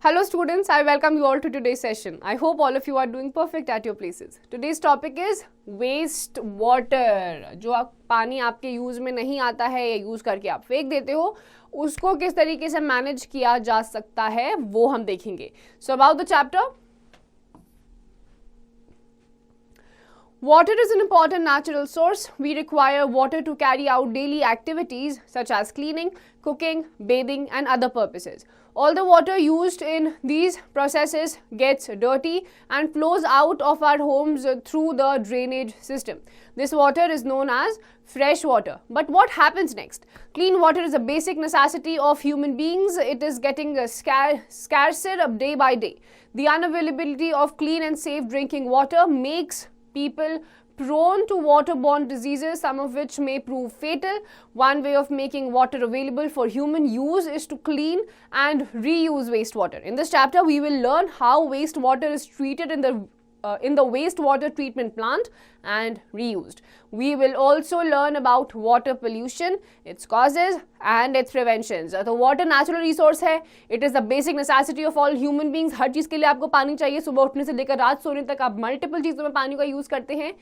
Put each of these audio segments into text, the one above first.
Hello students, I welcome you all to today's session. I hope all of you are doing perfect at your places. Today's topic is waste water. जो पानी आपके use में नहीं आता है या use करके आप फेंक देते हो, उसको किस तरीके से मैनेज किया जा सकता है वो हम देखेंगे. So about the chapter. Water is an important natural source. We require water to carry out daily activities such as cleaning, cooking, bathing and other purposes. All the water used in these processes gets dirty and flows out of our homes through the drainage system. This water is known as fresh water. But what happens next? Clean water is a basic necessity of human beings. It is getting scarcer day by day. The unavailability of clean and safe drinking water makes people prone to waterborne diseases, some of which may prove fatal. One way of making water available for human use is to clean and reuse wastewater. In this chapter, we will learn how wastewater is treated in the wastewater treatment plant and reused. We will also learn about water pollution, its causes and its preventions. तो water natural resource है. It is the basic necessity of all human beings. हर चीज़ के लिए आपको पानी चाहिए. सुबह उठने से लेकर रात सोने तक आप मल्टीपल चीज़ों में पानी का यूज़ करते हैं.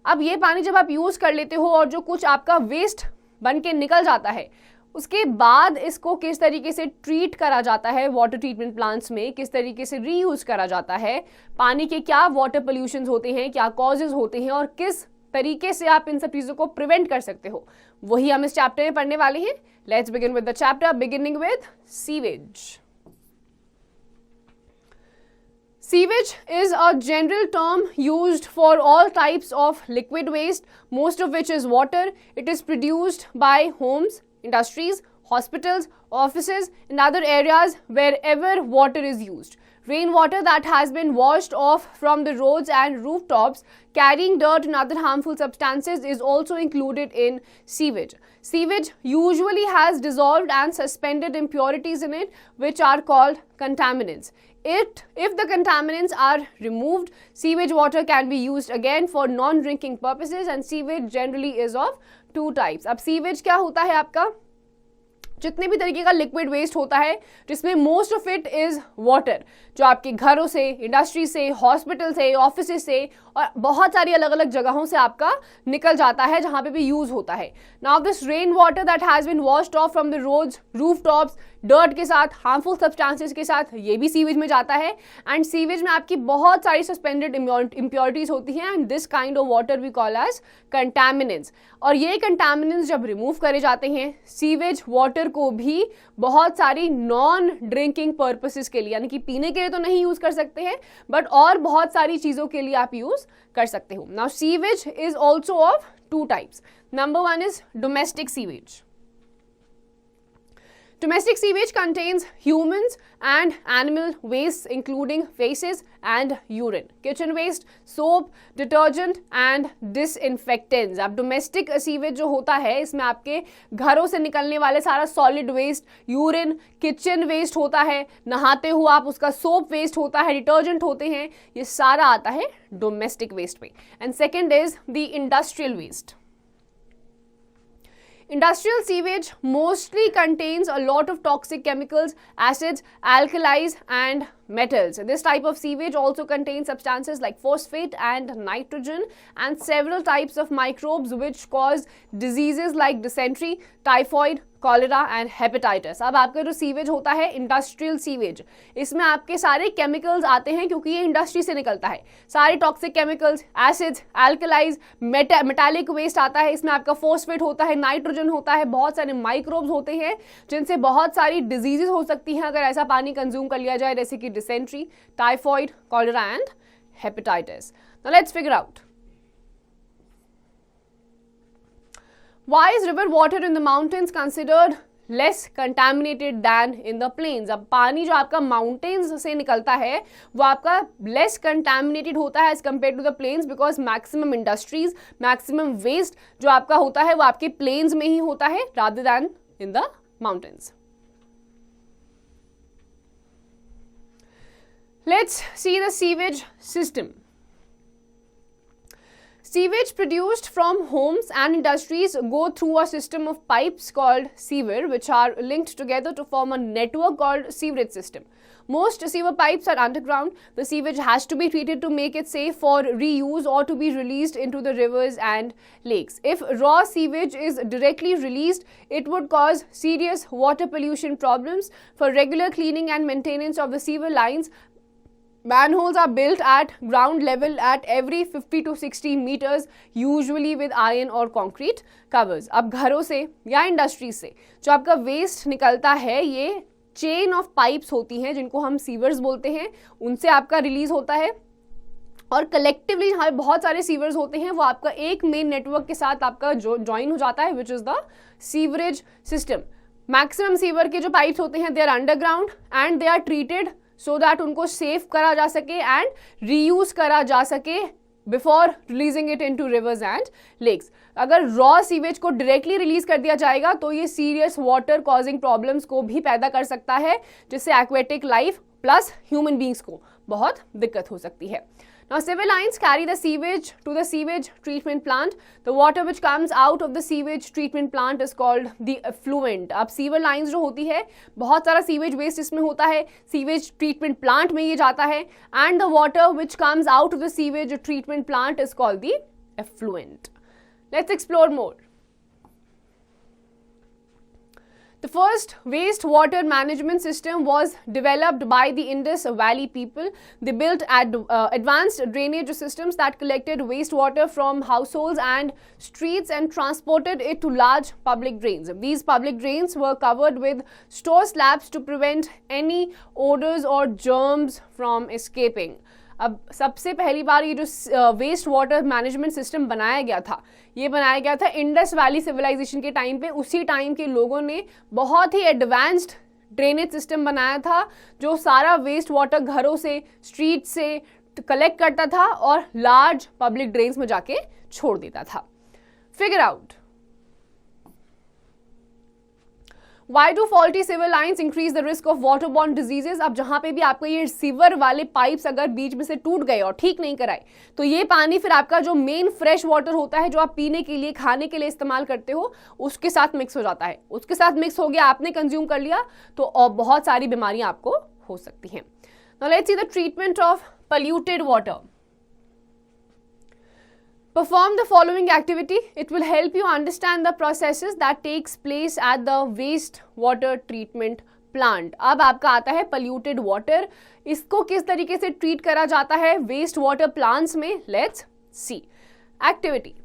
अब ये पानी जब आप यूज़ कर लेते हो और जो कुछ आपका वेस्ट बन के निकल जाता है, उसके बाद इसको किस तरीके से ट्रीट करा जाता है वाटर ट्रीटमेंट प्लांट्स में, किस तरीके से रीयूज करा जाता है, पानी के क्या वाटर पोल्यूशन होते हैं, क्या कॉजेज होते हैं और किस तरीके से आप इन सब चीज़ों को प्रिवेंट कर सकते हो, वही हम इस चैप्टर में पढ़ने वाले हैं. Let's begin with the chapter, beginning with sewage. Sewage is a general term used for all types of liquid waste, most of which is water. It is produced by homes, industries, hospitals, offices and other areas wherever water is used. Rainwater that has been washed off from the roads and rooftops carrying dirt and other harmful substances is also included in sewage. Sewage usually has dissolved and suspended impurities in it, which are called contaminants. If the contaminants are removed, sewage water can be used again for non-drinking purposes and sewage generally is of two types. अब sewage क्या होता है आपका? जितने भी तरीके का liquid waste होता है जिसमें most of it is water, जो आपके घरों से, इंडस्ट्री से, हॉस्पिटल से, ऑफिस से और बहुत सारी अलग अलग जगहों से आपका निकल जाता है जहां पे भी यूज होता है. Now this rain water that has been washed off from the roads, roof tops, dirt के साथ, हार्मफुल सब्सटेंसेस के साथ, ये भी सीवेज में जाता है. एंड सीवेज में आपकी बहुत सारी सस्पेंडेड इम्प्योरिटीज होती हैं and this kind of water we call as contaminants. और ये कंटैमिनेंट्स जब रिमूव करे जाते हैं, सीवेज वाटर को भी बहुत सारी नॉन ड्रिंकिंग पर्पसेस के लिए, यानी कि पीने के लिए तो नहीं यूज कर सकते हैं बट और बहुत सारी चीजों के लिए आप यूज कर सकते हो. Now sewage is also of two types. Number one is domestic sewage. Domestic sewage contains humans and animal waste including feces and urine, kitchen waste, soap, detergent and disinfectants. अब domestic sewage जो होता है इसमें आपके घरों से निकलने वाले सारा solid waste, urine, kitchen waste होता है, नहाते हो आप उसका soap waste होता है, detergent होते हैं, ये सारा आता है domestic waste में. And second is the industrial waste. Industrial sewage mostly contains a lot of toxic chemicals, acids, alkalis and metals. This type of sewage also contains substances like phosphate and nitrogen and several types of microbes which cause diseases like dysentery, typhoid, cholera and hepatitis. अब आपका जो sewage होता है industrial sewage, इसमें आपके सारे chemicals आते हैं क्योंकि ये इंडस्ट्री से निकलता है. सारे toxic chemicals, acids, alkalis, metallic waste आता है, इसमें आपका फोस्फेट होता है, नाइट्रोजन होता है, बहुत सारे माइक्रोब्स होते हैं जिनसे बहुत सारी डिजीजेस हो सकती हैं अगर ऐसा पानी कंज्यूम कर लिया जाए, जैसे कि dysentery, typhoid, cholera and hepatitis. Now let's figure out. Why is river water in the mountains considered less contaminated than in the plains? अब पानी जो आपका माउंटेन्स से निकलता है वो आपका less contaminated होता है as compared to the plains because maximum industries, maximum waste जो आपका होता है वो आपके plains में ही होता है rather than in the mountains. Let's see the sewage system. Sewage produced from homes and industries go through a system of pipes called sewer, which are linked together to form a network called sewerage system. Most sewer pipes are underground. The sewage has to be treated to make it safe for reuse or to be released into the rivers and lakes. If raw sewage is directly released, it would cause serious water pollution problems. For regular cleaning and maintenance of the sewer lines, manholes are built at ground level at every 50 to 60 meters, usually with iron or concrete covers. अब घरों से या industry से जो आपका waste निकलता है, ये चेन ऑफ पाइप्स होती हैं जिनको हम सीवर्स बोलते हैं, उनसे आपका रिलीज होता है और कलेक्टिवली जहाँ बहुत सारे सीवर्स होते हैं वो आपका एक मेन नेटवर्क के साथ आपका ज्वाइन हो जाता है, which is the sewerage system. Maximum sewer के जो पाइप्स होते हैं they are underground and they are treated so that उनको सेव करा जा सके एंड रीयूज करा जा सके before releasing it into rivers and lakes. अगर रॉ सीवेज को डायरेक्टली रिलीज कर दिया जाएगा तो ये सीरियस वाटर कॉजिंग प्रॉब्लम्स को भी पैदा कर सकता है, जिससे aquatic life plus human beings को बहुत दिक्कत हो सकती है. Now, sewer lines carry the sewage to the sewage treatment plant. The water which comes out of the sewage treatment plant is called the effluent. अब sewer lines जो होती है, बहुत सारा sewage waste इसमें होता है, sewage treatment plant में ये जाता है, and the water which comes out of the sewage treatment plant is called the effluent. Let's explore more. The first wastewater management system was developed by the Indus Valley people. They built advanced drainage systems that collected wastewater from households and streets and transported it to large public drains. These public drains were covered with store slabs to prevent any odors or germs from escaping. अब सबसे पहली बार ये जो waste water management system बनाया गया था, ये बनाया गया था इंडस वैली सिविलाइजेशन के टाइम पे. उसी टाइम के लोगों ने बहुत ही एडवांस्ड ड्रेनेज सिस्टम बनाया था जो सारा वेस्ट वाटर घरों से, स्ट्रीट से कलेक्ट करता था और लार्ज पब्लिक ड्रेन्स में जाके छोड़ देता था. Figure out, Why do faulty sewer lines increase the risk of waterborne diseases? अब जहाँ पे भी आपको ये सीवर वाले पाइप्स अगर बीच में से टूट गए और ठीक नहीं कराए तो ये पानी फिर आपका जो मेन फ्रेश वाटर होता है जो आप पीने के लिए, खाने के लिए इस्तेमाल करते हो, उसके साथ मिक्स हो जाता है. उसके साथ मिक्स हो गया, आपने कंज्यूम कर लिया तो और बहुत सारी बीमारियां आपको हो सकती हैं. Now let's see the treatment of polluted water. Perform the following activity. It will help you understand the processes that takes place at the waste water treatment plant. अब आपका आता है polluted water. इसको किस तरीके से ट्रीट करा जाता है वेस्ट वाटर प्लांट्स में, let's see. Activity,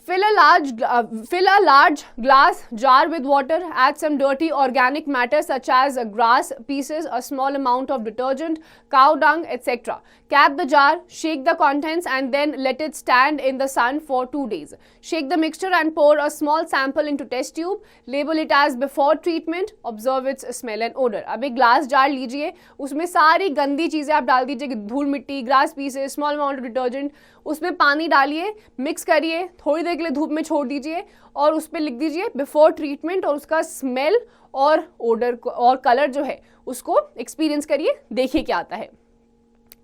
Fill a large glass jar with water. Add some dirty organic matter such as grass pieces, a small amount of detergent, cow dung, etc. Cap the jar, shake the contents and then let it stand in the sun for 2 days. Shake the mixture and pour a small sample into test tube. Label it as before treatment. Observe its smell and odor. अब एक glass jar लीजिए, उसमें सारी गंदी चीज़ें आप डाल दीजिए, धूल मिट्टी, grass pieces, small amount of detergent, उसमें पानी डालिए, मिक्स करिए, थोड़ी देर के लिए धूप में छोड़ दीजिए और उस पर लिख दीजिए बिफोर ट्रीटमेंट और उसका स्मेल और ओडर और कलर जो है उसको एक्सपीरियंस करिए, देखिए क्या आता है.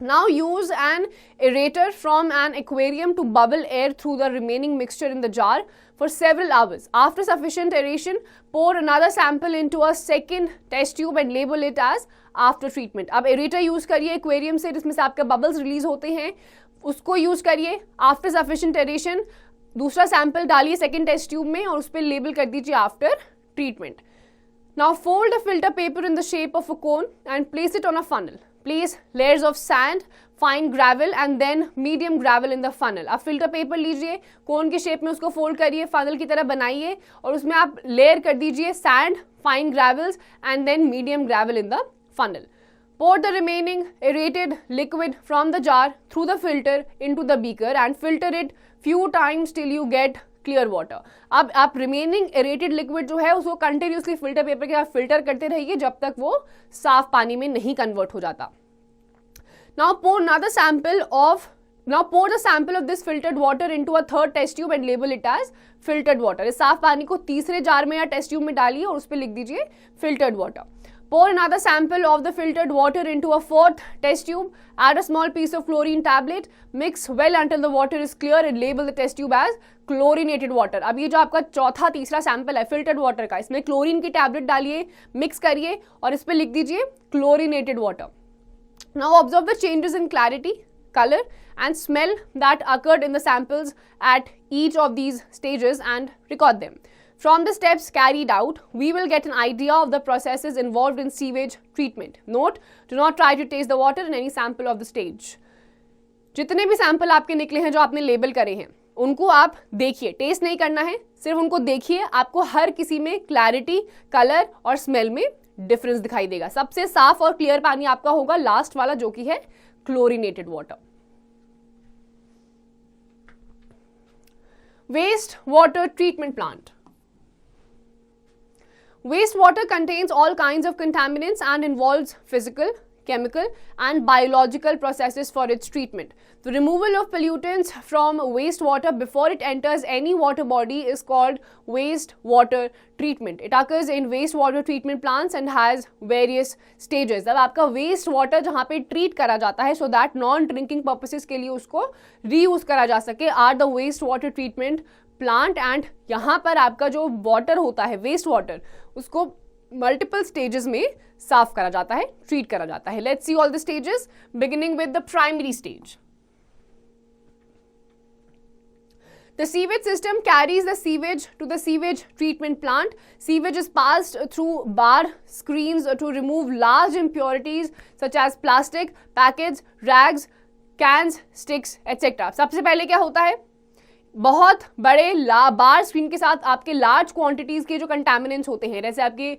Now use an aerator from an aquarium to bubble air through the remaining mixture in the jar for several hours. After sufficient aeration, pour another sample into a second test tube and label it as after treatment. अब aerator use करिए aquarium से जिसमें से आपके bubbles release होते हैं, उसको use करिए. आफ्टर सफिशिएंट एरेशन दूसरा सैंपल डालिए सेकेंड टेस्ट ट्यूब में और उस पर लेबल कर दीजिए after treatment. Now fold a filter paper in the shape of a cone and place it on a funnel. Place layers of sand, fine gravel and then medium gravel in the funnel. आप filter paper लीजिए, cone के shape में उसको fold करिए, funnel की तरह बनाइए और उसमें आप लेयर कर दीजिए sand, fine gravels and then medium gravel in the funnel. Pour the remaining aerated liquid from the jar through the filter into the beaker and filter it few times till you get clear water. अब आप remaining aerated liquid जो है उसको continuously filter paper के साथ filter करते रहिए जब तक वो साफ पानी में नहीं convert हो जाता. Now pour the sample of this filtered water into a third test tube and label it as filtered water. इस साफ पानी को तीसरे जार में या टेस्ट ट्यूब में डालिए और उस पर लिख दीजिए filtered water. Pour another sample of the filtered water into a fourth test tube. Add a small piece of chlorine tablet. Mix well until the water is clear and label the test tube as chlorinated water. अब ये जो आपका चौथा तीसरा sample है filtered water का, इसमें chlorine की टैबलेट डालिए, मिक्स करिए और इस पे लिख दीजिए chlorinated water. Now observe the changes in clarity, color and smell that occurred in the samples at each of these stages and record them. From the steps carried out, we will get an idea of the processes involved in sewage treatment. Note, do not try to taste the water in any sample of the stage. जितने भी sample आपके निकले हैं जो आपने label करे हैं उनको आप देखिए, टेस्ट नहीं करना है, सिर्फ उनको देखिए. आपको हर किसी में क्लैरिटी, कलर और स्मेल में डिफरेंस दिखाई देगा. सबसे साफ और क्लियर पानी आपका होगा लास्ट वाला जो कि है chlorinated water. Waste water treatment plant. Wastewater contains all kinds of contaminants and involves physical, chemical and biological processes for its treatment. The removal of pollutants from wastewater before it enters any water body is called wastewater treatment. It occurs in wastewater treatment plants and has various stages. अब आपका waste water जहाँ पे treat करा जाता है so that non-drinking purposes के लिए उसको reuse करा जा सके are the wastewater treatment plant. And यहाँ पर आपका जो वाटर होता है वेस्ट वाटर उसको मल्टीपल स्टेजेस में साफ करा जाता है, ट्रीट करा जाता है. Let's see all the stages beginning with the primary stage. The sewage system carries the sewage to the sewage treatment plant. Sewage is passed through bar screens to remove large impurities such as plastic, packets, rags, cans, sticks, etc. सबसे पहले क्या होता है, बहुत बड़े बार screen के साथ आपके लार्ज क्वांटिटीज के जो कंटामिनेंट्स होते हैं, जैसे आपके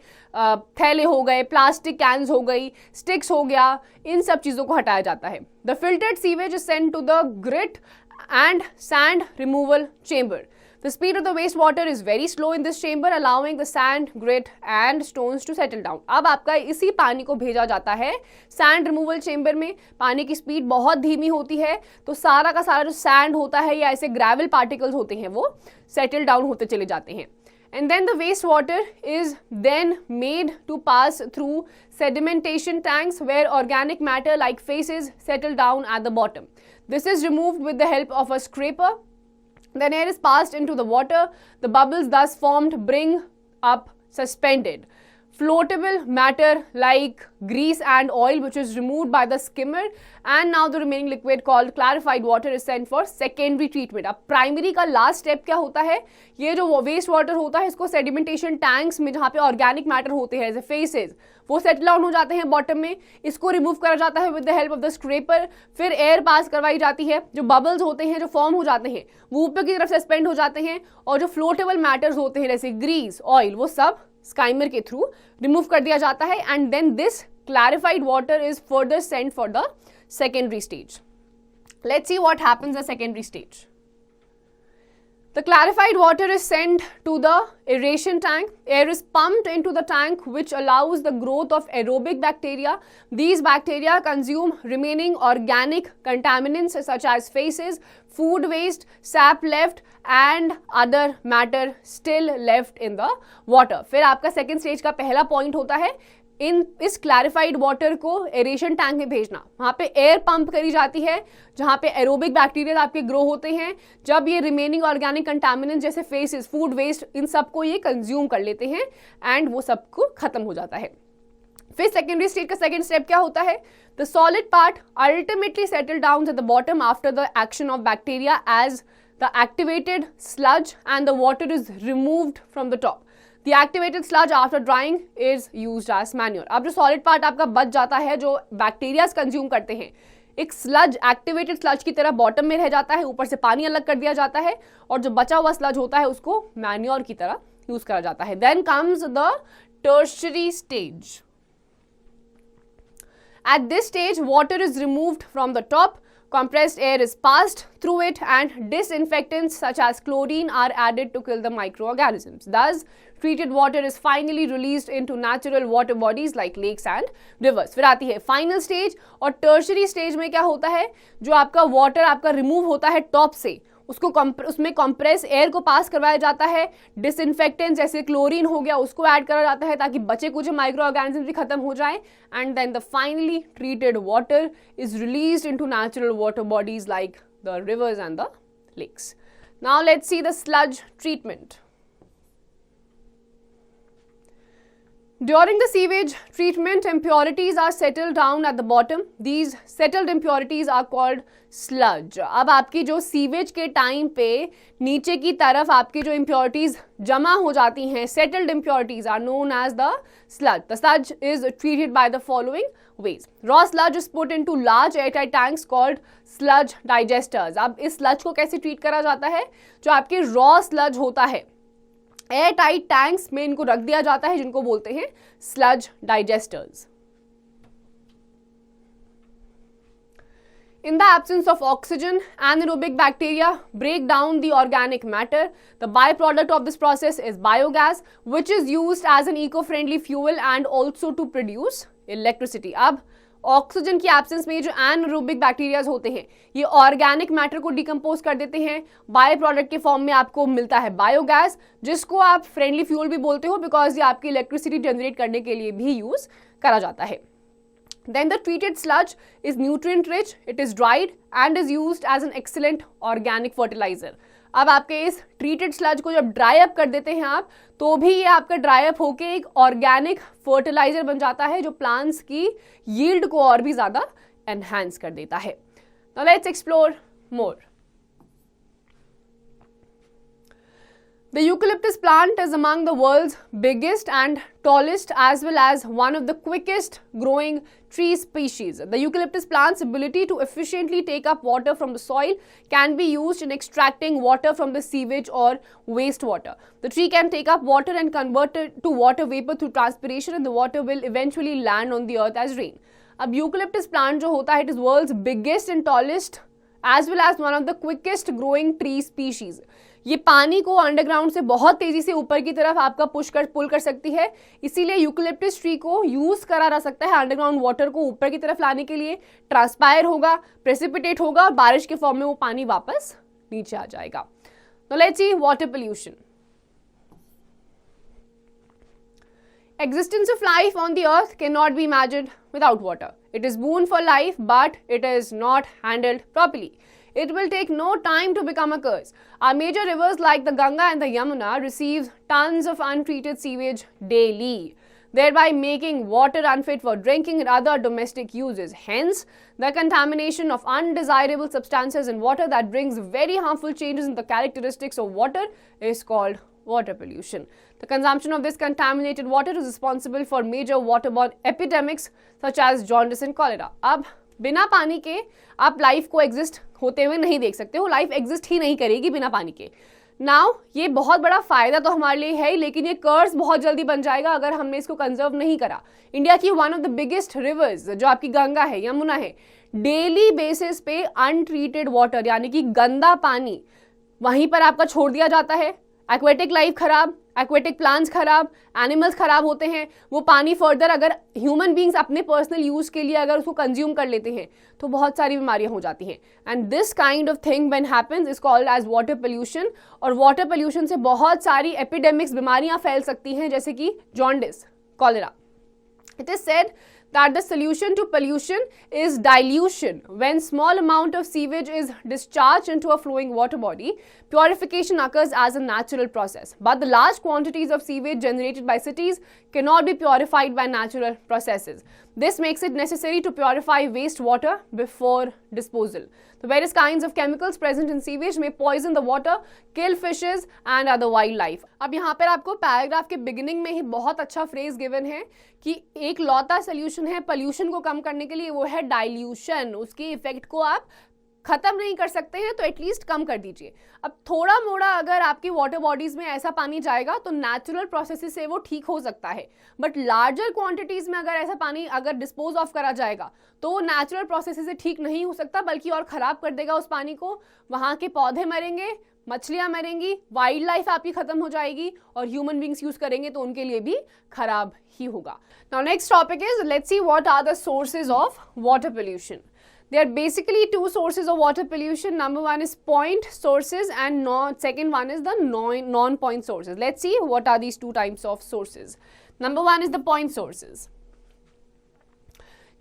थैले हो गए, प्लास्टिक कैन्स हो गई, स्टिक्स हो गया, इन सब चीज़ों को हटाया जाता है. The filtered sewage is sent to the grit and sand removal chamber. The speed of the wastewater is very slow in this chamber, allowing the sand, grit and stones to settle down. अब आपका इसी पानी को भेजा जाता है sand removal chamber में. पानी की स्पीड बहुत धीमी होती है तो सारा का सारा जो सैंड होता है या ऐसे ग्रेवल पार्टिकल्स होते हैं वो सेटल डाउन होते चले जाते हैं. And then the wastewater is then made to pass through sedimentation tanks where organic matter like faces settle down at the bottom. This is removed with the help of a scraper. Then air is passed into the water. The bubbles thus formed bring up suspended floatable matter like grease and oil which is removed by the skimmer, and now the remaining liquid called clarified water is sent for secondary treatment. अब primary का last step क्या होता है, ये जो waste water होता है इसको सेडिमेंटेशन टैंक्स में जहाँ पे ऑर्गेनिक मैटर होते हैं जैसे फेसेस वो सेटल डाउन हो जाते हैं बॉटम में, इसको रिमूव करा जाता है with the help of the scraper. फिर एयर पास करवाई जाती है, जो बबल्स होते हैं जो फॉर्म हो जाते हैं वो ऊपर की तरफ सस्पेंड हो जाते हैं और जो फ्लोटेबल मैटर्स होते हैं जैसे ग्रीस, ऑयल, वो सब स्काइमर के थ्रू रिमूव कर दिया जाता है. And then this clarified water is further sent for the secondary stage. Let's see what happens at secondary stage. The clarified water is sent to the aeration tank. Air is pumped into the tank which allows the growth of aerobic bacteria. These bacteria consume remaining organic contaminants such as faces, food waste, sap left and other matter still left in the water. फिर आपका second stage का पहला point होता है इस clarified water को aeration tank में भेजना. वहाँ पे एयर पंप करी जाती है जहाँ पे एरोबिक बैक्टीरिया आपके ग्रो होते हैं. जब ये रिमेनिंग ऑर्गेनिक कंटामिनेंट जैसे फेसेस, फूड वेस्ट, इन सबको ये कंज्यूम कर लेते हैं एंड वो सबको खत्म हो जाता है. फिर सेकेंडरी स्टेज का सेकेंड स्टेप क्या होता है, the solid part ultimately settle down at the bottom after the action of bacteria as the activated sludge and the water is removed from the top. The activated sludge after drying is used as manure. अब जो solid part आपका बच जाता है जो bacterias consume करते हैं, एक स्लज, एक्टिवेटेड स्लज की तरह बॉटम में रह जाता है, ऊपर से पानी अलग कर दिया जाता है और जो बचा हुआ स्लज होता है उसको मैन्योर की तरह यूज करा जाता है. Then comes the tertiary stage. At this stage, water is removed from the top. Compressed air is passed through it and disinfectants such as chlorine are added to kill the microorganisms. Thus, treated water is finally released into natural water bodies like lakes and rivers. फिर आती है final stage और tertiary stage में क्या होता है, जो आपका वाटर आपका रिमूव होता है टॉप से उसमें कंप्रेस एयर को पास करवाया जाता है, डिसइंफेक्टेंट जैसे क्लोरीन हो गया उसको ऐड करा जाता है ताकि बचे कुछ माइक्रो ऑर्गेनिज्म भी खत्म हो जाए, and then the finally treated water is released into natural water bodies like the rivers and the lakes. Now let's see the sludge treatment. During the sewage treatment, impurities are settled down at the bottom. These settled impurities are called sludge. अब आपकी जो sewage के time पे नीचे की तरफ आपकी जो impurities जमा हो जाती हैं, settled impurities are known as the sludge. The sludge is treated by the following ways. Raw sludge is put into large airtight tanks called sludge digesters. अब इस sludge को कैसे ट्रीट करा जाता है? जो आपके raw sludge होता है, एयर टाइट टैंक्स में इनको रख दिया जाता है जिनको बोलते हैं sludge digesters. In the absence of oxygen, anaerobic bacteria break down the organic matter. The byproduct of this process is biogas, which is used as an eco-friendly fuel and also to produce electricity. अब oxygen की absence में जो anaerobic bacterias होते हैं ये organic matter को decompose कर देते हैं, बाय प्रोडक्ट के फॉर्म में आपको मिलता है बायोगैस, जिसको आप फ्रेंडली फ्यूल भी बोलते हो बिकॉज ये आपकी इलेक्ट्रिसिटी जनरेट करने के लिए भी यूज करा जाता है. Then the treated sludge is nutrient rich, it is dried and is used as an excellent organic fertilizer. अब आपके इस ट्रीटेड स्लज को जब ड्राई अप कर देते हैं आप, तो भी ये आपका ड्राई अप होके एक ऑर्गेनिक फर्टिलाइजर बन जाता है जो प्लांट्स की यील्ड को और भी ज्यादा एनहांस कर देता है. Now let's explore more. The eucalyptus plant is among the world's biggest and tallest as well as one of the quickest growing tree species. The eucalyptus plant's ability to efficiently take up water from the soil can be used in extracting water from the sewage or wastewater. The tree can take up water and convert it to water vapor through transpiration, and the water will eventually land on the earth as rain. अब eucalyptus plant जो होता है it is world's biggest and tallest as well as one of the quickest growing tree species. ये पानी को underground से बहुत तेजी से ऊपर की तरफ आपका पुल कर सकती है, इसीलिए यूकलिप्टस ट्री को यूज करा जा सकता है अंडरग्राउंड वाटर को ऊपर की तरफ लाने के लिए. ट्रांसपायर होगा, प्रेसिपिटेट होगा, बारिश के फॉर्म में वो पानी वापस नीचे आ जाएगा. तो let's see water pollution. Existence of life on the earth cannot be imagined without water. It is boon for life, but it is not handled properly. It will take no time to become a curse. Our major rivers like the Ganga and the Yamuna receive tons of untreated sewage daily, thereby making water unfit for drinking and other domestic uses. Hence, the contamination of undesirable substances in water that brings very harmful changes in the characteristics of water is called water pollution. The consumption of this contaminated water is responsible for major waterborne epidemics such as jaundice and cholera. अब बिना पानी के आप life को exist होते हुए नहीं देख सकते हो, लाइफ एग्जिस्ट ही नहीं करेगी बिना पानी के. नाउ ये बहुत बड़ा फायदा तो हमारे लिए है, लेकिन ये कर्ज बहुत जल्दी बन जाएगा अगर हमने इसको कंजर्व नहीं करा. इंडिया की one of the biggest reverse जो आपकी गंगा है, यमुना है, डेली बेसिस पे अनट्रीटेड वाटर यानी कि गंदा पानी वहीं पर आपका छोड़ दिया जाता है. एक्वेटिक लाइफ खराब, एक्वेटिक प्लांट्स खराब, एनिमल्स खराब होते हैं. वो पानी फर्दर अगर ह्यूमन बींग्स अपने पर्सनल यूज के लिए अगर उसको कंज्यूम कर लेते हैं तो बहुत सारी बीमारियां हो जाती हैं. And this kind of thing when happens is called as water pollution. और वाटर पोल्यूशन से बहुत सारी एपिडेमिक्स बीमारियां फैल सकती हैं जैसे कि jaundice, cholera. It is said that the solution to pollution is dilution. When small amount of sewage is discharged into a flowing water body, purification occurs as a natural process. But the large quantities of sewage generated by cities cannot be purified by natural processes. This makes it necessary to purify wastewater before disposal. The various kinds of chemicals present in sewage may poison the water, kill fishes and other wildlife. अब यहाँ पर आपको paragraph के beginning में ही बहुत अच्छा phrase given है कि एक लौता सोल्यूशन है पोल्यूशन को कम करने के लिए, वो है डाइल्यूशन. उसके इफेक्ट को आप खत्म नहीं कर सकते हैं तो एटलीस्ट कम कर दीजिए. अब थोड़ा मोड़ा अगर आपकी वाटर बॉडीज में ऐसा पानी जाएगा तो नेचुरल प्रोसेस से वो ठीक हो सकता है, बट लार्जर क्वांटिटीज में अगर ऐसा पानी अगर डिस्पोज ऑफ करा जाएगा तो वो नेचुरल प्रोसेस से ठीक नहीं हो सकता, बल्कि और खराब कर देगा उस पानी को. वहां के पौधे मरेंगे, मछलियां मरेंगी, वाइल्ड लाइफ आपकी खत्म हो जाएगी, और ह्यूमन बींग्स यूज करेंगे तो उनके लिए भी खराब ही होगा. Now next topic is let's see what are the sources of water pollution. There are basically two sources of water pollution. Number one is point sources and second one is the non-point sources. Let's see what are these two types of sources. Number one is the point sources.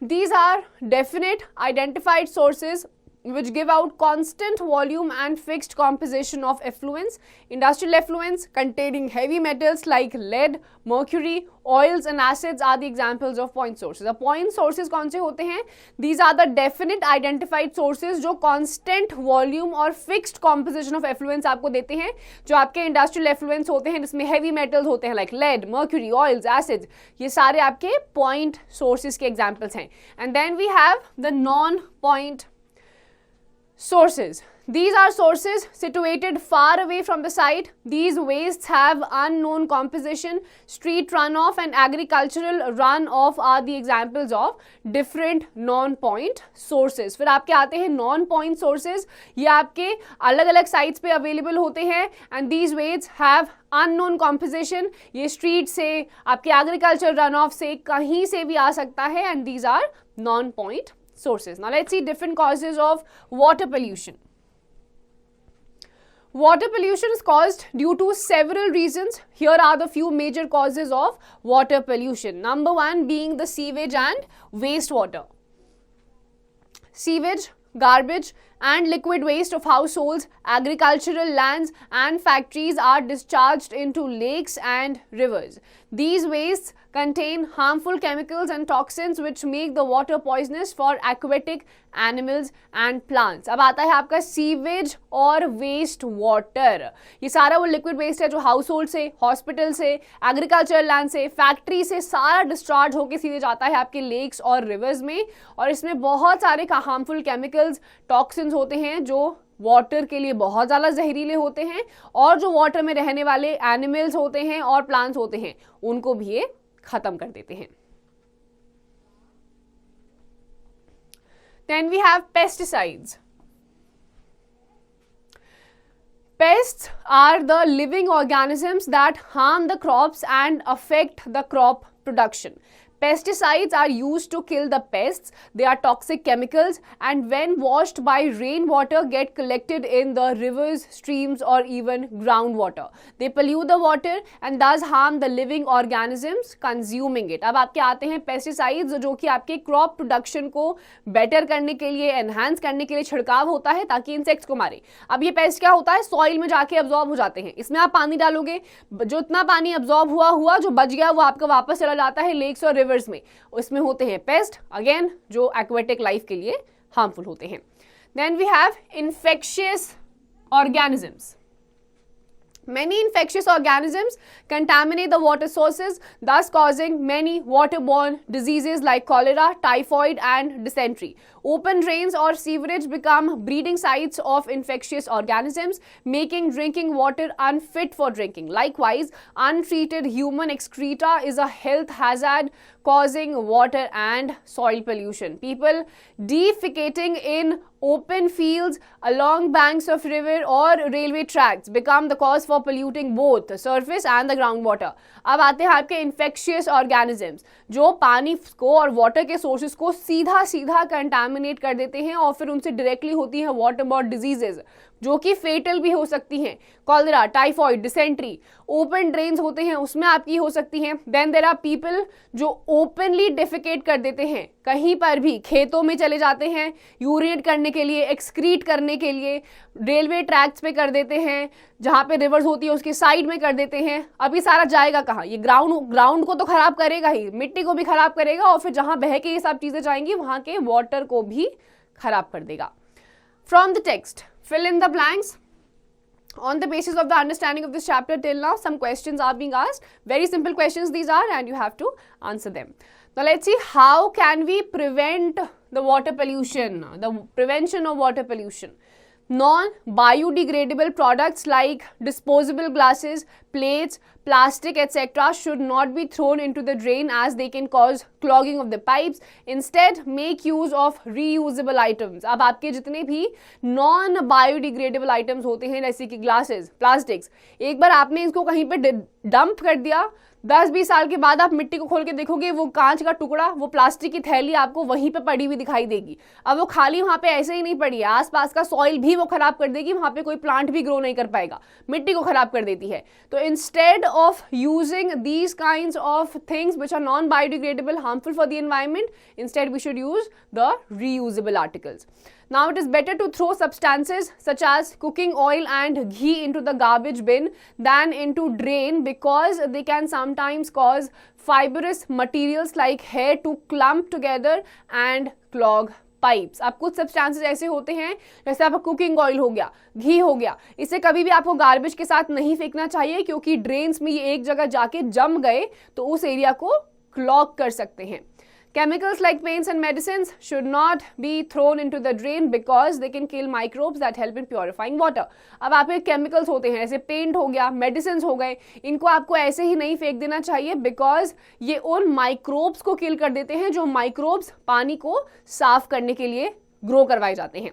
These are definite identified sources which give out constant volume and fixed composition of effluents. Industrial effluents containing heavy metals like lead, mercury, oils and acids are the examples of point sources. The point sources कौन से होते हैं? These are the definite identified sources जो constant volume और fixed composition of effluents आपको देते हैं. जो आपके industrial effluents होते हैं जिसमें heavy metals होते हैं like lead, mercury, oils, acids, ये सारे आपके point sources के examples हैं. And then we have the non-point sources. These are sources situated far away from the site. These wastes have unknown composition. Street runoff and agricultural runoff are the examples of different non-point sources. फिर आपके आते हैं non-point sources. ये आपके अलग अलग sites पे available होते हैं and these wastes have unknown composition. ये street से आपके agricultural runoff से कहीं से भी आ सकता है and these are non-point sources. Now let's see different causes of water pollution. Water pollution is caused due to several reasons. Here are the few major causes of water pollution. Number one being the sewage and wastewater. Sewage, garbage and liquid waste of households, agricultural lands and factories are discharged into lakes and rivers. These wastes contain harmful chemicals and toxins which make the water poisonous for aquatic animals and plants. अब आता है आपका sewage और waste water. ये सारा वो liquid waste है जो हाउस होल्ड से, हॉस्पिटल से, एग्रीकल्चरल लैंड से, फैक्ट्री से सारा डिस्चार्ज होकर सीधे जाता है आपके लेक्स और रिवर्स में और इसमें बहुत सारे हार्मफुल केमिकल्स, टॉक्सिन्स होते हैं जो वाटर के लिए बहुत ज़्यादा जहरीले होते हैं और जो वाटर में रहने वाले एनिमल्स होते हैं और प्लांट्स होते हैं उनको भी ये खत्म कर देते हैं. Then we have pesticides. Pests are the living organisms that harm the crops and affect the crop production. Pesticides are used to kill the pests. They are toxic chemicals and when washed by rainwater get collected in the rivers, streams or even groundwater. They pollute the water and thus harm the living organisms consuming it. अब आपके आते हैं pesticides जो कि आपके crop production को better करने के लिए, enhance करने के लिए छिड़काव होता है ताकि insects को मारे. अब ये pest क्या होता है? Soil में जाके absorb हो जाते हैं. इसमें आप पानी डालोगे, जो इतना पानी absorb हुआ जो बच गया वो आपका वापस चला जाता है lakes और में. उसमें होते हैं पेस्ट अगेन जो एक्वेटिक लाइफ के लिए हार्मफुल होते हैं. Then we have infectious organisms. Many infectious organisms contaminate the water sources, thus causing many waterborne diseases like cholera, typhoid and dysentery. Open drains or sewerage become breeding sites of infectious organisms, making drinking water unfit for drinking. Likewise, untreated human excreta is a health hazard, causing water and soil pollution. People defecating in open fields along banks of river or railway tracks become the cause for polluting both the surface and the groundwater. अब आते हैं आपके infectious organisms जो पानी को और water के sources को सीधा कंटामिनेट कर देते हैं और फिर उनसे डायरेक्टली होती है वाटरबॉर्न डिजीजेज जो कि फेटल भी हो सकती हैं. Cholera, typhoid, dysentery. Open drains होते हैं उसमें आपकी हो सकती हैं. देन देयर आर पीपल जो ओपनली डिफिकेट कर देते हैं, कहीं पर भी खेतों में चले जाते हैं यूरिनेट करने के लिए, एक्सक्रीट करने के लिए, रेलवे ट्रैक्स पे कर देते हैं, जहाँ पे रिवर्स होती है उसके साइड में कर देते हैं. अभी सारा जाएगा कहाँ? ये ग्राउंड को तो खराब करेगा ही, मिट्टी को भी खराब करेगा और फिर जहाँ बह के ये सब चीजें जाएंगी वहां के वाटर को भी खराब कर देगा. From the text fill in the blanks. On the basis of the understanding of this chapter till now, some questions are being asked. Very simple questions these are and you have to answer them. Now let's see how can we prevent the water pollution, the prevention of water pollution. Non-biodegradable products like disposable glasses, plates, plastic etc. should not be thrown into the drain as they can cause clogging of the pipes. Instead, make use of reusable items. अब आपके जितने भी non-biodegradable items होते हैं जैसे कि glasses, plastics, एक बार आपने इसको कहीं पे डंप कर दिया 10-20 साल के बाद आप मिट्टी को खोल के देखोगे, वो कांच का टुकड़ा, वो प्लास्टिक की थैली आपको वहीं पे पड़ी हुई दिखाई देगी। अब वो खाली वहां पे ऐसे ही नहीं पड़ी है, आसपास का सॉइल भी वो खराब कर देगी, वहां पे कोई प्लांट भी ग्रो नहीं कर पाएगा, मिट्टी को खराब कर देती है। तो instead of using these kinds of things which are non biodegradable, harmful for the environment, instead we should use the reusable articles. Now it is better to throw substances such as cooking oil and ghee into the garbage bin than into drain, because they can sometimes cause fibrous materials like hair to clump together and clog pipes. अब कुछ substances ऐसे होते हैं, जैसे आपका cooking oil हो गया, घी हो गया, इसे कभी भी आपको गार्बेज के साथ नहीं फेंकना चाहिए, क्योंकि ड्रेन्स में ये एक जगह जाके जम गए तो उस एरिया को क्लॉग कर सकते हैं. Chemicals like paints and medicines should not be thrown into the drain because they can kill microbes that help in purifying water. अब आपके केमिकल्स होते हैं, जैसे पेंट हो गया, मेडिसिन हो गए, इनको आपको ऐसे ही नहीं फेंक देना चाहिए, बिकॉज ये उन माइक्रोब्स को किल कर देते हैं जो माइक्रोब्स पानी को साफ करने के लिए ग्रो करवाए जाते हैं.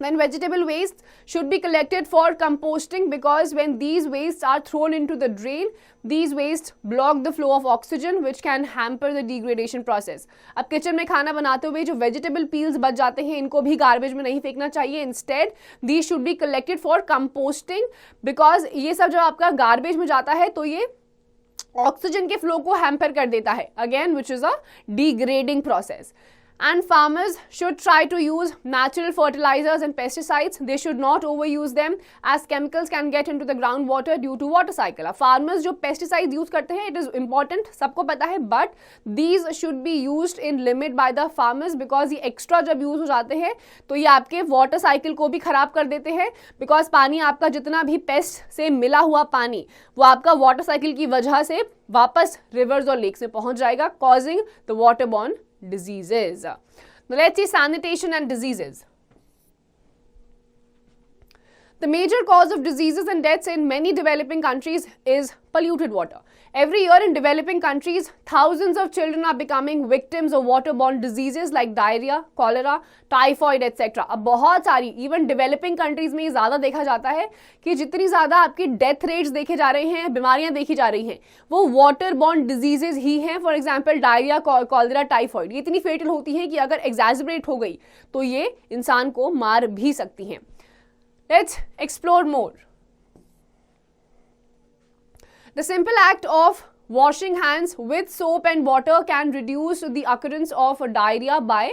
Then vegetable wastes should be collected for composting, because when these wastes are thrown into the drain, these wastes block the flow of oxygen which can hamper the degradation process. अब kitchen में खाना बनाते हुए जो vegetable peels बच जाते हैं, इनको भी गार्बेज में नहीं फेंकना चाहिए. Instead, these should be collected for composting, because ये सब जब आपका गार्बेज में जाता है तो ये ऑक्सीजन के फ्लो को हैम्पर कर देता है, again which is a degrading process. And farmers should try to use natural fertilizers and pesticides. They should not overuse them, as chemicals can get into the groundwater due to water cycle. अब farmers जो pesticides use करते हैं, it is important, सबको पता है, but these should be used in limit by the farmers, because ये extra जब use हो जाते हैं तो ये आपके water cycle को भी खराब कर देते हैं, because पानी आपका जितना भी pest से मिला हुआ पानी वो आपका water cycle की वजह से वापस rivers और lakes में पहुंच जाएगा, causing the waterborne diseases. Now let's see sanitation and diseases. The major cause of diseases and deaths in many developing countries is polluted water. Every year in developing countries, thousands of children are becoming victims of waterborne diseases like diarrhea, cholera, typhoid, etc. अब बहुत सारी even developing countries में ये ज़्यादा देखा जाता है कि जितनी ज़्यादा आपकी डेथ रेट्स देखे जा रहे हैं, बीमारियां देखी जा रही हैं, वो वाटरबॉर्न डिजीजेज ही हैं. For example diarrhoea, cholera, typhoid, ये इतनी फेटल होती हैं कि अगर एग्जैजरेट हो गई तो ये इंसान को मार भी सकती हैं. Let's explore more. The simple act of washing hands with soap and water can reduce the occurrence of diarrhea by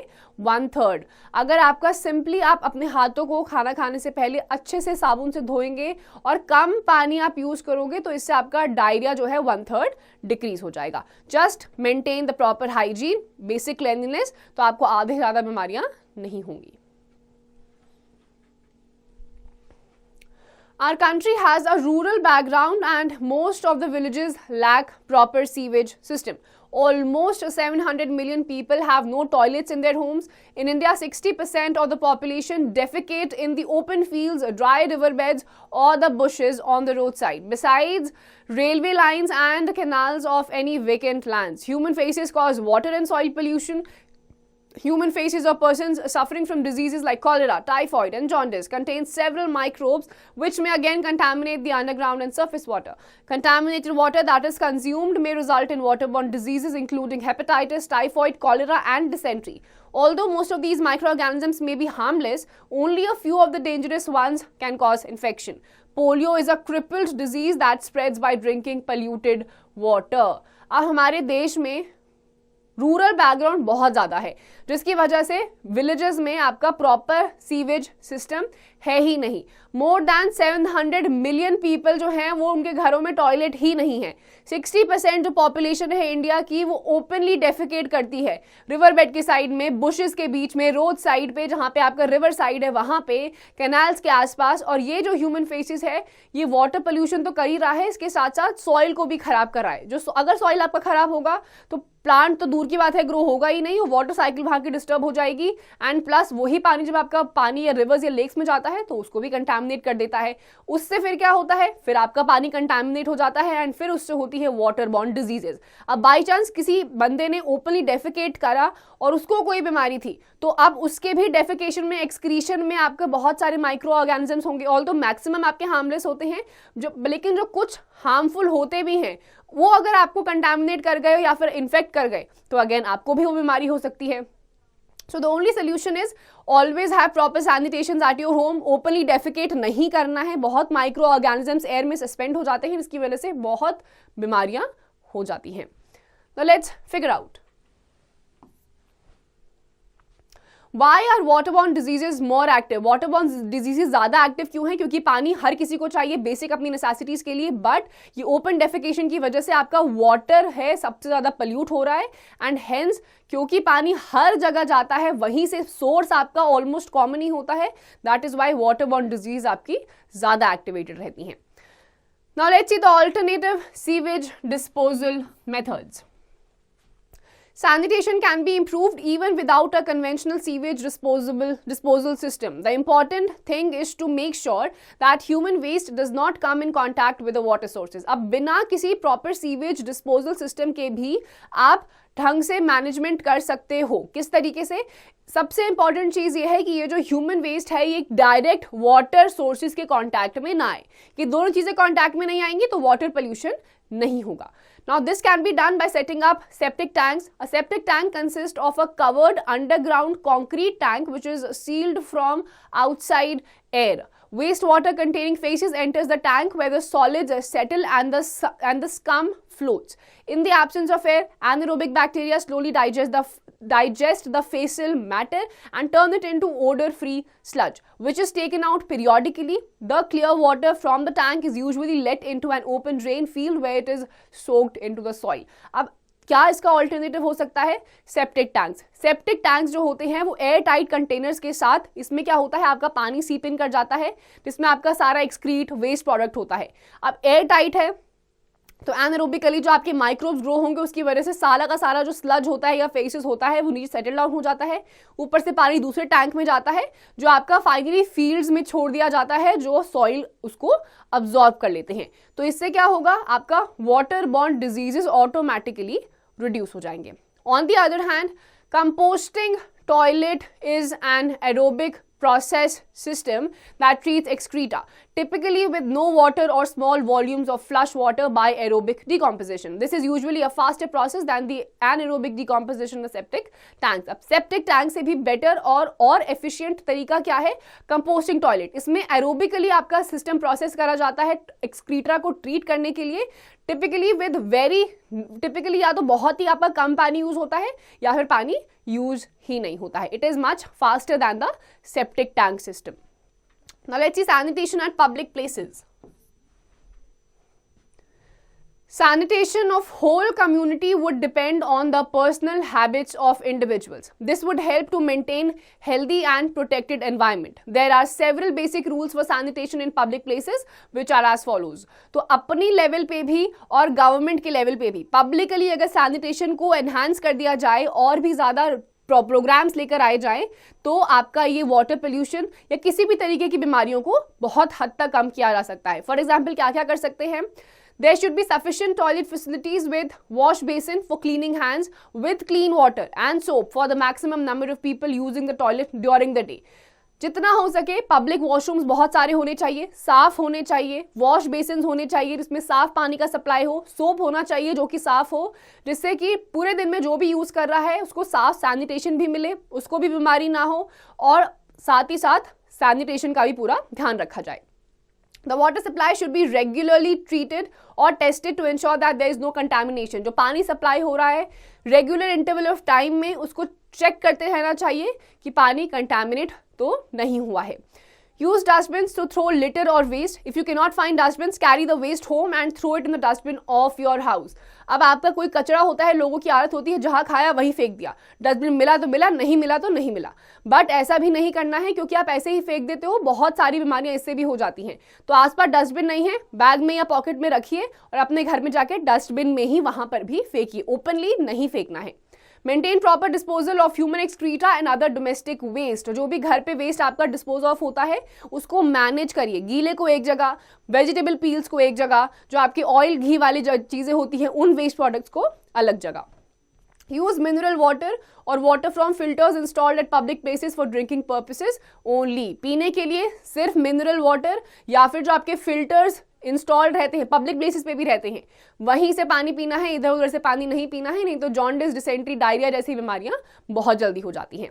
1/3. अगर आपका सिंपली आप अपने हाथों को खाना खाने से पहले अच्छे से साबुन से धोएंगे और कम पानी आप यूज करोगे तो इससे आपका डायरिया जो है 1/3 डिक्रीज हो जाएगा. Just maintain the proper hygiene, basic cleanliness, तो आपको आधे से ज़्यादा बीमारियां नहीं होंगी. Our country has a rural background and most of the villages lack proper sewage system. Almost 700 million people have no toilets in their homes. In India, 60% of the population defecate in the open fields, dry riverbeds or the bushes on the roadside. Besides railway lines and canals of any vacant lands, human faces cause water and soil pollution. Human faces of persons suffering from diseases like cholera, typhoid and jaundice contain several microbes which may again contaminate the underground and surface water. Contaminated water that is consumed may result in waterborne diseases including hepatitis, typhoid, cholera and dysentery. Although most of these microorganisms may be harmless, only a few of the dangerous ones can cause infection. Polio is a crippled disease that spreads by drinking polluted water. अब हमारे देश में rural background बहुत ज़्यादा है, जिसकी वजह से विलेजेस में आपका प्रॉपर सीवेज सिस्टम है ही नहीं. मोर दैन 700 मिलियन पीपल जो हैं वो उनके घरों में टॉयलेट ही नहीं है. 60% जो पॉपुलेशन है इंडिया की वो ओपनली डेफिकेट करती है रिवर बेड के साइड में, बुशेस के बीच में, रोड साइड पे, जहाँ पे आपका रिवर साइड है वहाँ पे, कैनाल्स के आसपास. और ये जो ह्यूमन फेसेस है ये वाटर पोल्यूशन तो कर ही रहा है, इसके साथ साथ सॉइल को भी खराब कर रहा है. जो अगर सॉइल आपका खराब होगा तो प्लांट तो दूर की बात है ग्रो होगा ही नहीं, वाटर साइकिल वहाँ की डिस्टर्ब हो जाएगी. एंड प्लस वही पानी जब आपका पानी या रिवर्स या लेक्स में जाता है तो उसको भी कंटामिनेट कर देता है. उससे फिर क्या होता है, फिर आपका पानी कंटामिनेट हो जाता है एंड फिर उससे होती है वाटरबॉर्न डिजीजेस. अब बाई चांस किसी बंदे ने ओपनली डेफिकेट करा और उसको कोई बीमारी थी तो अब उसके भी डेफिकेशन में, एक्सक्रीशन में आपके बहुत सारे माइक्रो ऑर्गेनिजम्स होंगे. ऑल्दो मैक्सिमम आपके हार्मलेस होते हैं, लेकिन जो कुछ हार्मफुल होते भी हैं वो अगर आपको कंटामिनेट कर गए या फिर इन्फेक्ट कर गए तो अगेन आपको भी वो बीमारी हो सकती है. So the only solution is always have proper sanitation at your home. Openly defecate नहीं करना है. बहुत माइक्रो ऑर्गेनिजम्स एयर में सस्पेंड हो जाते हैं, इसकी वजह से बहुत बीमारियां हो जाती हैं. Now let's figure out Why are waterborne diseases more active? Waterborne diseases ज़्यादा एक्टिव क्यों हैं? क्योंकि पानी हर किसी को चाहिए बेसिक अपनी नेसेसिटीज़ के लिए, बट ये ओपन डेफिकेशन की वजह से आपका वाटर है सबसे ज़्यादा पल्यूट हो रहा है, एंड हेंस क्योंकि पानी हर जगह जाता है वहीं से सोर्स आपका ऑलमोस्ट कॉमन ही होता है, that is why waterborne disease आपकी ज़्यादा एक्टिवेटेड रहती हैं. Now let's see the alternative sewage disposal methods. Sanitation can be improved even without a conventional sewage disposal system. The important thing is to make sure that human waste does not come in contact with the water sources. अब बिना किसी proper sewage disposal system के भी आप ढंग से management कर सकते हो. किस तरीके से? सबसे इंपॉर्टेंट चीज ये है कि ये जो ह्यूमन वेस्ट है ये डायरेक्ट वाटर सोर्सेज के कांटेक्ट में ना आए. कि दोनों चीजें कांटेक्ट में नहीं आएंगी तो वाटर पोल्यूशन नहीं होगा. Now this can be done by setting up septic tanks. A septic tank consists of a covered underground concrete tank which is sealed from outside air. Wastewater containing phases enters the tank where the solids settle and the scum floats. In the absence of air, anaerobic bacteria slowly digest the facial matter and turn it into odor-free sludge, which is taken out periodically. The clear water from the tank is usually let into an open drain field where it is soaked into the soil. अब क्या इसका alternative हो सकता है? Septic tanks. Septic tanks जो होते हैं वो एयर टाइट कंटेनर्स के साथ, इसमें क्या होता है आपका पानी सीप इन कर जाता है जिसमें आपका सारा एक्सक्रीट वेस्ट प्रोडक्ट होता है. अब एयर टाइट है तो एनारोबिकली जो आपके माइक्रोब्स ग्रो होंगे उसकी वजह से सारा का सारा जो स्लज होता है या फेसेस होता है वो नीचे सेटल डाउन हो जाता है. ऊपर से पानी दूसरे टैंक में जाता है जो आपका फाइनली फील्ड्स में छोड़ दिया जाता है, जो सॉइल उसको अब्जॉर्ब कर लेते हैं. तो इससे क्या होगा? आपका water borne diseases automatically reduce हो जाएंगे. On the other hand, composting toilet is an aerobic process system that treats excreta, typically with no water or small volumes of flush water by aerobic decomposition. This is usually a faster process than the anaerobic decomposition of septic tanks. अब septic tank से भी better और efficient तरीका क्या है? Composting toilet. इसमें aerobically आपका system process करा जाता है excreta को treat करने के लिए, typically या तो बहुत ही आपका कम पानी यूज होता है या फिर पानी यूज ही नहीं होता है. It is much faster than the septic tank system. Now let's C sanitation eight public places. Sanitation of whole community would depend on the personal habits of individuals. This would help to maintain healthy and protected environment. There are several basic rules for sanitation in public places which are as follows. तो अपनी level पे भी और government के level पे भी publicly अगर sanitation को एनहांस कर दिया जाए और भी ज़्यादा प्रोग्राम्स लेकर आए जाएं तो आपका ये वाटर पोल्यूशन या किसी भी तरीके की बीमारियों को बहुत हद तक कम किया जा सकता है. फॉर एग्जाम्पल क्या क्या कर सकते हैं? There should be sufficient toilet facilities with wash basin for cleaning hands with clean water and soap for the maximum number of people using the toilet during the day. जितना हो सके public washrooms बहुत सारे होने चाहिए, साफ होने चाहिए, वॉश बेसिन होने चाहिए जिसमें साफ पानी का सप्लाई हो, सोप होना चाहिए जो कि साफ हो, जिससे कि पूरे दिन में जो भी यूज कर रहा है उसको साफ सैनिटेशन भी मिले, उसको भी बीमारी ना हो, और साथ ही साथ सैनिटेशन का भी पूरा ध्यान रखा जाए. The water supply should be regularly treated or tested to ensure that there is no contamination. जो पानी सप्लाई हो रहा है रेगुलर इंटरवल ऑफ टाइम में उसको चेक करते रहना चाहिए कि पानी कंटामिनेट तो नहीं हुआ है. Use dustbins to throw litter or waste. If you cannot find dustbins, carry the waste home and throw it in the dustbin of your house. अब आपका कोई कचरा होता है, लोगों की आदत होती है जहां खाया वहीं फेंक दिया, डस्टबिन मिला तो मिला, नहीं मिला तो नहीं मिला. बट ऐसा भी नहीं करना है क्योंकि आप ऐसे ही फेंक देते हो, बहुत सारी बीमारियां इससे भी हो जाती हैं. तो आसपास डस्टबिन नहीं है, बैग में या पॉकेट में रखिए और अपने घर में जाके डस्टबिन में ही वहां पर भी फेंकिए. ओपनली नहीं फेंकना है. Maintain proper disposal of human excreta and other domestic waste. जो भी घर पे वेस्ट आपका डिस्पोज ऑफ होता है उसको मैनेज करिए. गीले को एक जगह, वेजिटेबल पील्स को एक जगह, जो आपकी ऑयल घी वाली जो चीजें होती हैं उन वेस्ट प्रोडक्ट्स को अलग जगह. यूज मिनरल वाटर और water from filters installed eight public places for drinking purposes only. पीने के लिए सिर्फ मिनरल वाटर या फिर जो आपके फिल्टर्स इंस्टॉल्ड रहते हैं, पब्लिक प्लेसेस पे भी रहते हैं, वहीं से पानी पीना है, इधर उधर से पानी नहीं पीना है, नहीं तो जॉन्डिस, डिसेंट्री, डायरिया जैसी बीमारियां बहुत जल्दी हो जाती हैं।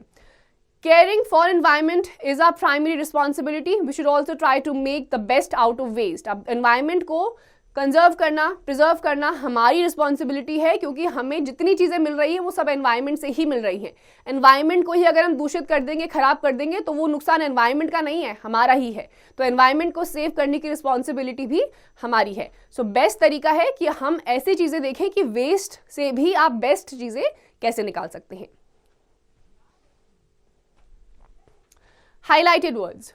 Caring for environment is our primary responsibility. We should also try to make the best out of waste. अब environment को कंजर्व करना, प्रिजर्व करना हमारी रिस्पॉन्सिबिलिटी है, क्योंकि हमें जितनी चीज़ें मिल रही हैं वो सब एनवायरनमेंट से ही मिल रही हैं। एनवायरनमेंट को ही अगर हम दूषित कर देंगे, खराब कर देंगे, तो वो नुकसान एनवायरनमेंट का नहीं है, हमारा ही है। तो एनवायरनमेंट को सेव करने की रिस्पॉन्सिबिलिटी भी हमारी है। सो बेस्ट तरीका है कि हम ऐसी चीज़ें देखें कि वेस्ट से भी आप बेस्ट चीज़ें कैसे निकाल सकते हैं। Highlighted words.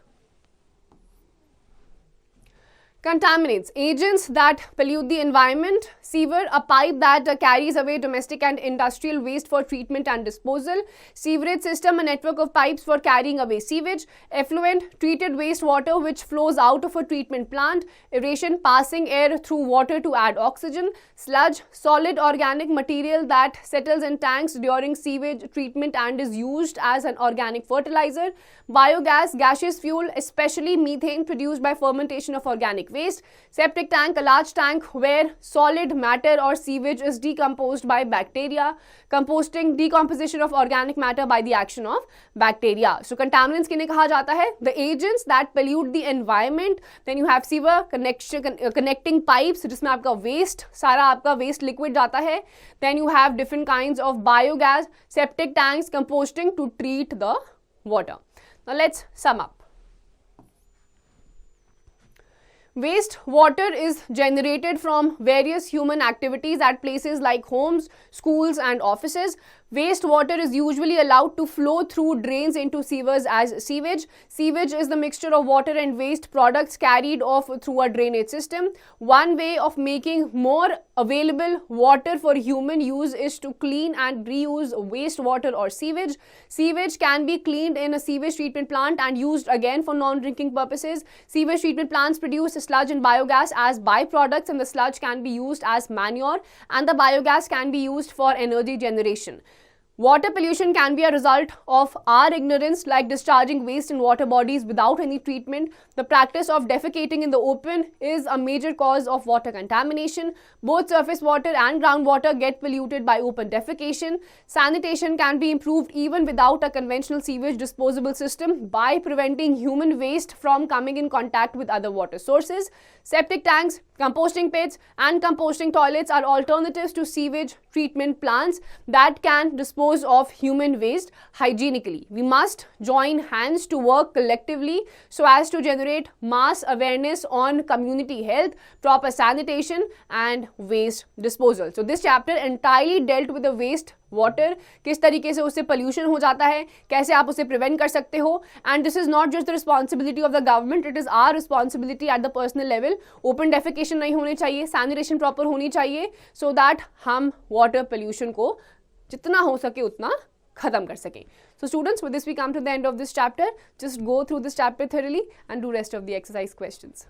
Contaminants, agents that pollute the environment. Sewer, a pipe that carries away domestic and industrial waste for treatment and disposal. Sewerage system, a network of pipes for carrying away sewage. Effluent, treated wastewater which flows out of a treatment plant. Aeration, passing air through water to add oxygen. Sludge, solid organic material that settles in tanks during sewage treatment and is used as an organic fertilizer. Biogas, gaseous fuel, especially methane produced by fermentation of organic waste. Septic tank, a large tank where solid matter or sewage is decomposed by bacteria. Composting, decomposition of organic matter by the action of bacteria. So contaminants किन्हें कहा जाता है? The agents that pollute the environment. Then you have sewer, connecting pipes जिसमें आपका waste, सारा आपका waste liquid जाता है. Then you have different kinds of biogas, septic tanks, composting to treat the water. Now let's sum up. Waste water is generated from various human activities at places like homes, schools and offices. Waste water is usually allowed to flow through drains into sewers as sewage. Sewage is the mixture of water and waste products carried off through a drainage system. One way of making more available water for human use is to clean and reuse wastewater or sewage. Sewage can be cleaned in a sewage treatment plant and used again for non-drinking purposes. Sewage treatment plants produce sludge and biogas as byproducts, and the sludge can be used as manure and the biogas can be used for energy generation. Water pollution can be a result of our ignorance, like discharging waste in water bodies without any treatment. The practice of defecating in the open is a major cause of water contamination. Both surface water and groundwater get polluted by open defecation. Sanitation can be improved even without a conventional sewage disposal system by preventing human waste from coming in contact with other water sources. Septic tanks, composting pits and composting toilets are alternatives to sewage treatment plants that can dispose of human waste hygienically. We must join hands to work collectively so as to generate mass awareness on community health, proper sanitation and waste disposal. So this chapter entirely dealt with the waste water, किस तरीके से उससे pollution हो जाता है, कैसे आप उसे प्रिवेंट कर सकते हो. And this is not just the responsibility of the government, it is our responsibility at the personal level. Open defecation नहीं होनी चाहिए, सैनिटेशन प्रॉपर होनी चाहिए, सो दैट हम वाटर पोल्यूशन को जितना हो सके उतना खत्म कर सकें. So students, with this we come to the end of this chapter. Just go through this chapter thoroughly and do rest of the exercise questions.